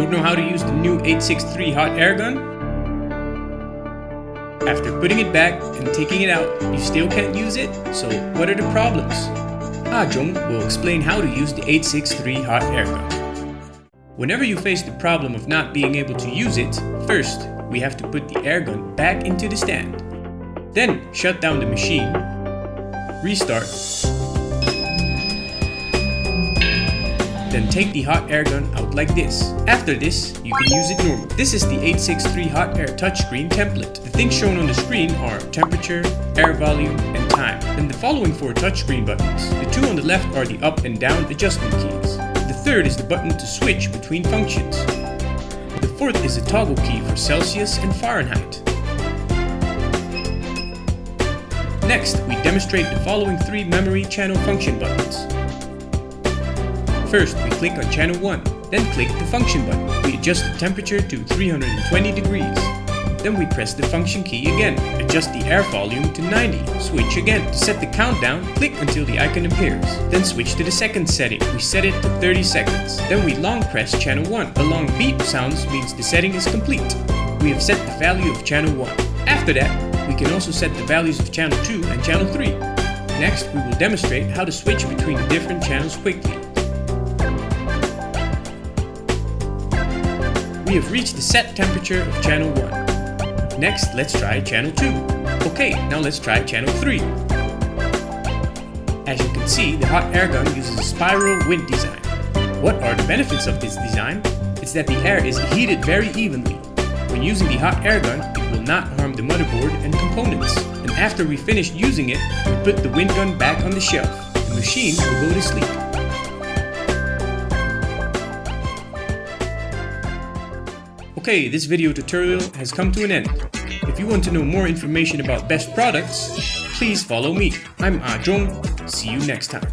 Don't know how to use the new 863 Hot airgun? After putting it back and taking it out, you still can't use it? So what are the problems? Jung will explain how to use the 863 Hot airgun. Whenever you face the problem of not being able to use it, first we have to put the airgun back into the stand. Then shut down the machine, restart, then take the hot airgun out like this. After this, you can use it normal. This is the 863 Hot Air touchscreen template. The things shown on the screen are temperature, air volume, and time. Then the following 4 touchscreen buttons. The 2 on the left are the up and down adjustment keys. The third is the button to switch between functions. The fourth is a toggle key for Celsius and Fahrenheit. Next, we demonstrate the following 3 memory channel function buttons. First, we click on channel 1, then click the function button. We adjust the temperature to 320 degrees. Then we press the function key again. Adjust the air volume to 90. Switch again. To set the countdown, click until the icon appears. Then switch to the second setting. We set it to 30 seconds. Then we long press channel 1. A long beep sounds means the setting is complete. We have set the value of channel 1. After that, we can also set the values of channel 2 and channel 3. Next, we will demonstrate how to switch between the different channels quickly. We have reached the set temperature of channel 1. Next, let's try channel 2. Okay, now let's try channel 3. As you can see, the hot airgun uses a spiral wind design. What are the benefits of this design? It's that the air is heated very evenly. When using the hot airgun, it will not harm the motherboard and components. And after we finish using it, we put the wind gun back on the shelf. The machine will go to sleep. Okay, this video tutorial has come to an end. If you want to know more information about best products, please follow me. I'm Jung. See you next time.